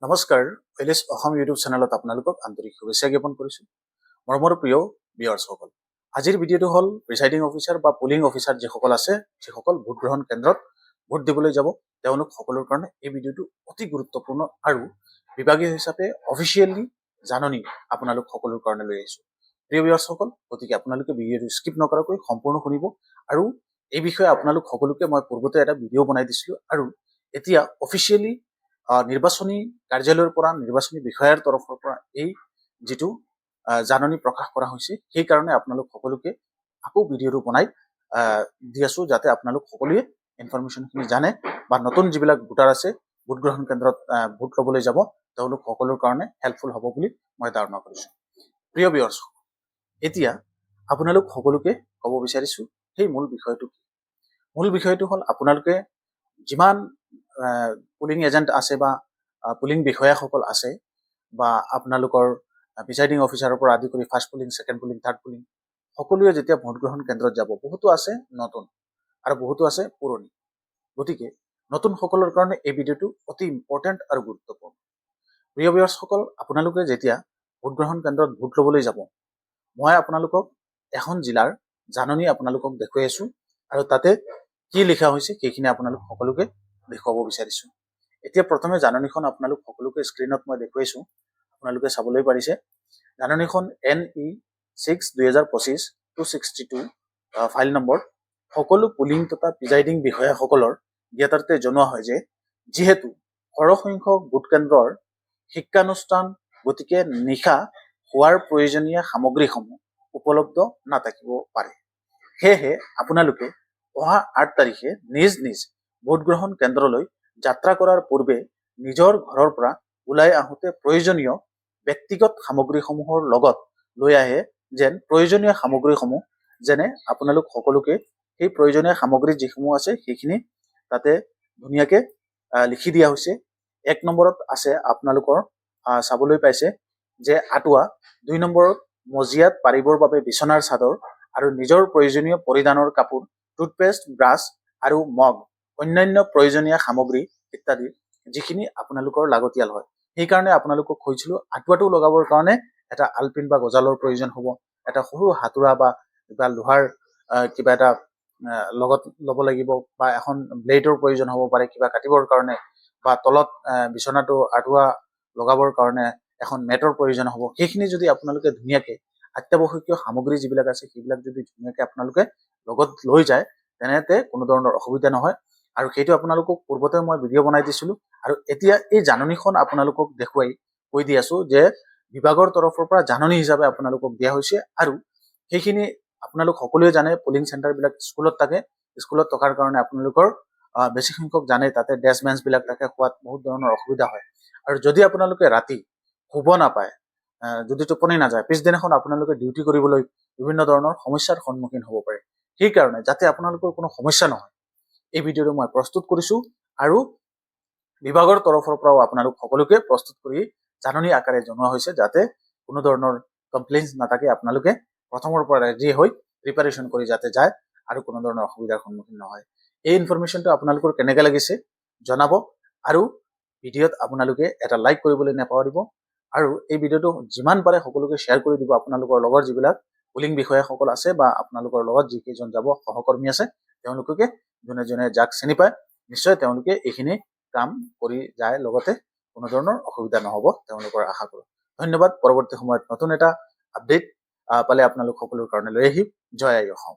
নমস্কাৰ, Alice Assam YouTube চেনেলত আপোনালোকক আন্তৰিক শুভেচ্ছা জ্ঞাপন কৰিছোঁ। মৰমৰ প্ৰিয় ভিউৱাৰ্ছসকল, আজিৰ ভিডিঅ'টো হ'ল প্ৰিচাইডিং অফিচাৰ বা পুলিং অফিচাৰ যিসকল আছে, যিসকল ভোট গ্ৰহণ কেন্দ্ৰত ভোট দিবলৈ যাব, তেওঁলোক সকলোৰ কাৰণে এই ভিডিঅ'টো অতি গুৰুত্বপূৰ্ণ আৰু বিভাগীয় হিচাপে অফিচিয়েলি জাননী আপোনালোক সকলোৰ কাৰণে লৈ আহিছোঁ। প্ৰিয় ভিউৱাৰ্ছসকল, গতিকে আপোনালোকে ভিডিঅ'টো স্কিপ নকৰাকৈ সম্পূৰ্ণ শুনিব আৰু এই বিষয়ে আপোনালোক সকলোকে মই পূৰ্বতে এটা ভিডিঅ' বনাই দিছিলোঁ আৰু এতিয়া অফিচিয়েলি নিৰ্বাচনী কাৰ্যালয়ৰ পৰা নিৰ্বাচনী বিষয়াৰ তৰফৰ পৰা এই যিটো জাননী প্ৰকাশ কৰা হৈছে, সেইকাৰণে আপোনালোক সকলোকে আকৌ ভিডিঅ'টো বনাই দি আছো, যাতে আপোনালোক সকলোৱে ইনফৰমেশ্যনখিনি জানে বা নতুন যিবিলাক ভোটাৰ আছে ভোট গ্ৰহণ কেন্দ্ৰত ভোট ল'বলৈ যাব, তেওঁলোক সকলোৰ কাৰণে হেল্পফুল হ'ব বুলি মই ধাৰণা কৰিছোঁ। প্ৰিয় ভিউৱাৰ্ছ, এতিয়া আপোনালোক সকলোকে ক'ব বিচাৰিছোঁ সেই মূল বিষয়টো কি। মূল বিষয়টো হ'ল আপোনালোকে যিমান পুলিং এজেণ্ট আছে বা পুলিং বিষয়াসকল আছে বা আপোনালোকৰ প্ৰিচাইডিং অফিচাৰৰ পৰা আদি কৰি first polling, second polling, third polling, সকলোৱে যেতিয়া ভোট গ্ৰহণ কেন্দ্ৰত যাব, বহুতো আছে নতুন আৰু বহুতো আছে পুৰণি। গতিকে নতুনসকলৰ কাৰণে এই ভিডিঅ'টো অতি ইম্পৰ্টেণ্ট আৰু গুৰুত্বপূৰ্ণ। প্ৰিয় ভিউৱাৰ্ছসকল, আপোনালোকে যেতিয়া ভোট গ্ৰহণ কেন্দ্ৰত ভোট ল'বলৈ যাব, মই আপোনালোকক এখন জিলাৰ জাননী আপোনালোকক দেখুৱাই আছোঁ আৰু তাতে কি লিখা হৈছে সেইখিনি আপোনালোক সকলোকে দেখুৱাব বিচাৰিছোঁ। এতিয়া প্ৰথমে জাননীখন আপোনালোক সকলোকে স্ক্ৰীণত মই দেখুৱাইছোঁ, আপোনালোকে চাবলৈ পাৰিছে। জাননীখন NE6/2025-262 ফাইল নম্বৰ সকলো পুলিং তথা প্ৰিজাইডিং বিষয়াসকলৰ জ্ঞাতাৰ্থে জনোৱা হয় যে, যিহেতু সৰহসংখ্যক ভোট কেন্দ্ৰৰ শিক্ষানুষ্ঠান, গতিকে নিশা হোৱাৰ প্ৰয়োজনীয় সামগ্ৰীসমূহ উপলব্ধ নাথাকিব পাৰে। সেয়েহে আপোনালোকে অহা 8 তাৰিখে নিজ নিজ ভোট গ্ৰহণ কেন্দ্ৰলৈ যাত্ৰা কৰাৰ পূৰ্বে নিজৰ ঘৰৰ পৰা ওলাই আহোঁতে প্ৰয়োজনীয় ব্যক্তিগত সামগ্ৰীসমূহৰ লগত লৈ আহে। যেন প্ৰয়োজনীয় সামগ্ৰীসমূহ যেনে আপোনালোক সকলোকে সেই প্ৰয়োজনীয় সামগ্ৰী যিসমূহ আছে সেইখিনি তাতে ধুনীয়াকৈ লিখি দিয়া হৈছে। 1 নম্বৰত আছে আপোনালোকৰ চাবলৈ পাইছে যে আঁঠুৱা, 2 নম্বৰত মজিয়াত পাৰিবৰ বাবে বিচনাৰ চাদৰ আৰু নিজৰ প্ৰয়োজনীয় পৰিধানৰ কাপোৰ, টুথপেষ্ট, ব্ৰাছ আৰু মগ, অন্যান্য প্ৰয়োজনীয় সামগ্ৰী ইত্যাদি যিখিনি আপোনালোকৰ লাগতিয়াল হয়। সেইকাৰণে আপোনালোকক কৈছিলোঁ আঁঠুৱাটো লগাবৰ কাৰণে এটা আলপিন বা গজালৰ প্ৰয়োজন হ'ব, এটা সৰু হাতোৰা বা কিবা লোহাৰ কিবা এটা লগত ল'ব লাগিব, বা এখন ব্লেডৰ প্ৰয়োজন হ'ব পাৰে কিবা কাটিবৰ কাৰণে, বা তলত বিচনাটো আঁঠুৱা লগাবৰ কাৰণে এখন মেটৰ প্ৰয়োজন হ'ব। সেইখিনি যদি আপোনালোকে ধুনীয়াকৈ অত্যাৱশ্যকীয় সামগ্ৰী যিবিলাক আছে সেইবিলাক যদি ধুনীয়াকৈ আপোনালোকে লগত লৈ যায়, তেনেতে কোনো ধৰণৰ অসুবিধা নহয়। আৰু সেইটো আপোনালোকক পূৰ্বতে মই ভিডিঅ' বনাই দিছিলোঁ আৰু এতিয়া এই জাননীখন আপোনালোকক দেখুৱাই কৈ দি আছোঁ যে বিভাগৰ তৰফৰ পৰা জাননী হিচাপে আপোনালোকক দিয়া হৈছে। আৰু সেইখিনি আপোনালোক সকলোৱে জানে, পুলিং চেণ্টাৰবিলাক স্কুলত থাকে, স্কুলত থকাৰ কাৰণে আপোনালোকৰ বেছি সংখ্যক জানে তাতে ডেস্ক বেঞ্চবিলাক থাকে, খোৱাত বহুত ধৰণৰ অসুবিধা হয়। আৰু যদি আপোনালোকে ৰাতি শুব নাপায়, যদি টোপনি নাযায়, পিছদিনাখন আপোনালোকে ডিউটি কৰিবলৈ বিভিন্ন ধৰণৰ সমস্যাৰ সন্মুখীন হ'ব পাৰে। সেইকাৰণে যাতে আপোনালোকৰ কোনো সমস্যা নহয়, এই ভিডিঅ'টো মই প্ৰস্তুত কৰিছোঁ আৰু বিভাগৰ তৰফৰ পৰাও আপোনালোক সকলোকে প্ৰস্তুত কৰি জাননী আকাৰে জনোৱা হৈছে, যাতে কোনো ধৰণৰ কমপ্লেইনছ নাথাকে। আপোনালোকে প্ৰথমৰ পৰা ৰেডি হৈ প্ৰিপাৰেশ্যন কৰি যাতে যায় আৰু কোনো ধৰণৰ অসুবিধাৰ সন্মুখীন নহয়। এই ইনফৰমেশ্যনটো আপোনালোকৰ কেনেকৈ লাগিছে জনাব আৰু ভিডিঅ'ত আপোনালোকে এটা লাইক কৰিবলৈ নাপাহৰিব আৰু এই ভিডিঅ'টো যিমান পাৰে সকলোকে শ্বেয়াৰ কৰি দিব। আপোনালোকৰ লগৰ যিবিলাক পুলিং বিষয়াসকল আছে বা আপোনালোকৰ লগত যিকেইজন যাব সহকৰ্মী আছে, তেওঁলোকে যোনে যোনে যাক চিনি পায় নিশ্চয় তেওঁলোকে এইখিনি কাম কৰি যায়, লগতে কোনো ধৰণৰ অসুবিধা নহ'ব তেওঁলোকৰ আশা কৰোঁ। ধন্যবাদ। পৰৱৰ্তী সময়ত নতুন এটা আপডেট পালে আপোনালোক সকলোৰ কাৰণে লৈ আহিম। জয় আই অসম।